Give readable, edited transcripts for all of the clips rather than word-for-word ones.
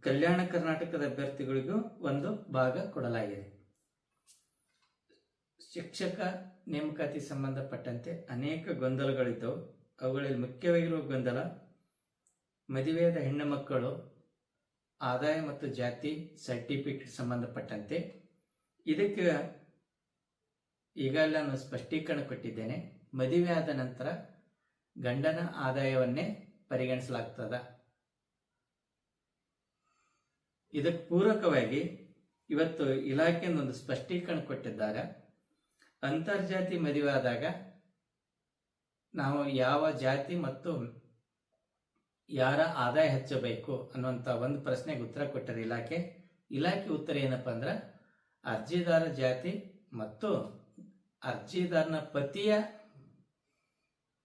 ಕಲ್ಯಾಣ ಕರ್ನಾಟಕದ ಅಭ್ಯರ್ಥಿಗಳಿಗೂ ಒಂದು ಭಾಗ ಕೊಡಲಾಗಿದೆ. ಶಿಕ್ಷಕ ನೇಮಕಾತಿ ಸಂಬಂಧಪಟ್ಟಂತೆ ಅನೇಕ ಗೊಂದಲಗಳಿದ್ದವು. ಅವುಗಳಲ್ಲಿ ಮುಖ್ಯವಾಗಿರುವ ಗೊಂದಲ ಮದುವೆಯಾದ ಹೆಣ್ಣು ಮಕ್ಕಳು ಆದಾಯ ಮತ್ತು ಜಾತಿ ಸರ್ಟಿಫಿಕೇಟ್ ಸಂಬಂಧಪಟ್ಟಂತೆ. ಇದಕ್ಕೆ ಈಗಾಗಲೇ ನಾನು ಸ್ಪಷ್ಟೀಕರಣ ಕೊಟ್ಟಿದ್ದೇನೆ. ಮದುವೆ ಆದ ನಂತರ ಗಂಡನ ಆದಾಯವನ್ನೇ ಪರಿಗಣಿಸಲಾಗ್ತದ. ಇದಕ್ಕೆ ಪೂರಕವಾಗಿ ಇವತ್ತು ಇಲಾಖೆಯಿಂದ ಒಂದು ಸ್ಪಷ್ಟೀಕರಣ ಕೊಟ್ಟಿದ್ದಾರೆ. ಅಂತರ್ಜಾತಿ ಮದುವೆ ಆದಾಗ ನಾವು ಯಾವ ಜಾತಿ ಮತ್ತು ಯಾರ ಆದಾಯ ಹೆಚ್ಚಬೇಕು ಅನ್ನುವಂಥ ಒಂದು ಪ್ರಶ್ನೆಗೆ ಉತ್ತರ ಕೊಟ್ಟರೆ ಇಲಾಖೆ ಉತ್ತರ ಏನಪ್ಪಾ ಅಂದ್ರೆ ಅರ್ಜಿದಾರ ಜಾತಿ ಮತ್ತು ಅರ್ಜಿದಾರನ ಪತಿಯ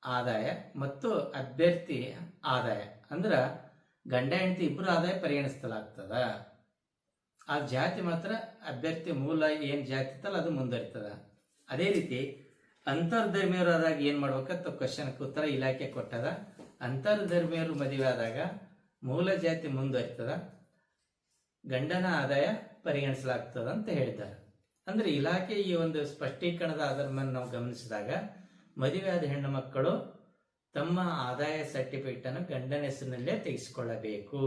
ಆದಾಯ ಮತ್ತು ಅಭ್ಯರ್ಥಿ ಆದಾಯ ಅಂದ್ರೆ ಗಂಡ ಹೆಂಡತಿ ಇಬ್ಬರು ಆದಾಯ ಪರಿಗಣಿಸಲಾಗ್ತದ. ಆ ಜಾತಿ ಮಾತ್ರ ಅಭ್ಯರ್ಥಿ ಮೂಲ ಏನ್ ಜಾತಿ ಇತ್ತಲ್ಲ ಅದು ಮುಂದುವರಿತದ. ಅದೇ ರೀತಿ ಅಂತರ್ಧರ್ಮೀಯರಾದಾಗ ಏನ್ ಮಾಡ್ಬೇಕಂತ ಕ್ವಶನ್ಗೆ ಉತ್ತರ ಇಲಾಖೆ ಕೊಟ್ಟದ. ಅಂತರ್ಧರ್ಮೀಯರು ಮದುವೆ ಆದಾಗ ಮೂಲ ಜಾತಿ ಮುಂದುವರಿತದ, ಗಂಡನ ಆದಾಯ ಪರಿಗಣಿಸಲಾಗ್ತದ ಅಂತ ಹೇಳಿದ್ದಾರೆ. ಅಂದ್ರೆ ಇಲಾಖೆ ಈ ಒಂದು ಸ್ಪಷ್ಟೀಕರಣದ ಆಧಾರದ ಮೇಲೆ ನಾವು ಗಮನಿಸಿದಾಗ ಮದುವೆ ಆದ ಹೆಣ್ಣು ಮಕ್ಕಳು ತಮ್ಮ ಆದಾಯ ಸರ್ಟಿಫಿಕೇಟ್ ಅನ್ನು ಗಂಡನ ಹೆಸರಿನಲ್ಲೇ ತೆಗೆಸಿಕೊಳ್ಳಬೇಕು.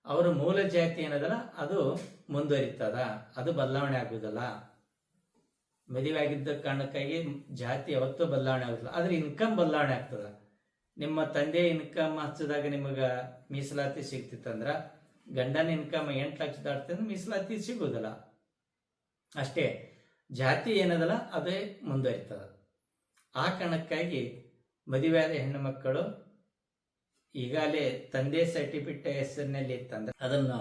ಅವರ ಮೂಲ ಜಾತಿ ಏನದಲ್ಲ ಅದು ಮುಂದುವರಿತದ, ಅದು ಬದಲಾವಣೆ ಆಗುವುದಿಲ್ಲ. ಮದುವೆ ಆಗಿದ್ದ ಕಾರಣಕ್ಕಾಗಿ ಜಾತಿ ಯಾವತ್ತೂ ಬದಲಾವಣೆ ಆಗುದಿಲ್ಲ, ಆದ್ರೆ ಇನ್ಕಮ್ ಬದಲಾವಣೆ ಆಗ್ತದ. ನಿಮ್ಮ ತಂದೆ ಇನ್ಕಮ್ ಹಚ್ಚಿದಾಗ ನಿಮಗ ಮೀಸಲಾತಿ ಸಿಗ್ತಿತ್ತಂದ್ರ ಗಂಡನ ಇನ್ಕಮ್ 8 ಲಕ್ಷ ದಾಟ್ತಂದ್ರೆ ಮೀಸಲಾತಿ ಸಿಗುವುದಿಲ್ಲ. ಅಷ್ಟೇ, ಜಾತಿ ಏನದಲ್ಲ ಅದೇ ಮುಂದುವರಿತದ. ಆ ಕಾರಣಕ್ಕಾಗಿ ಮದುವೆಯಾದ ಹೆಣ್ಣು ಮಕ್ಕಳು ಈಗಾಗಲೇ ತಂದೆ ಸರ್ಟಿಫಿಕೇಟ್ ಹೆಸರಿನಲ್ಲಿ ಇತ್ತಂದ್ರೆ ಅದನ್ನು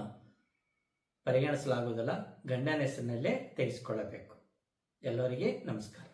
ಪರಿಗಣಿಸಲಾಗುವುದಿಲ್ಲ, ಗಂಡನ ಹೆಸರಿನಲ್ಲೇ ತೆಗೆಸಿಕೊಳ್ಳಬೇಕು. ಎಲ್ಲರಿಗೆ ನಮಸ್ಕಾರ.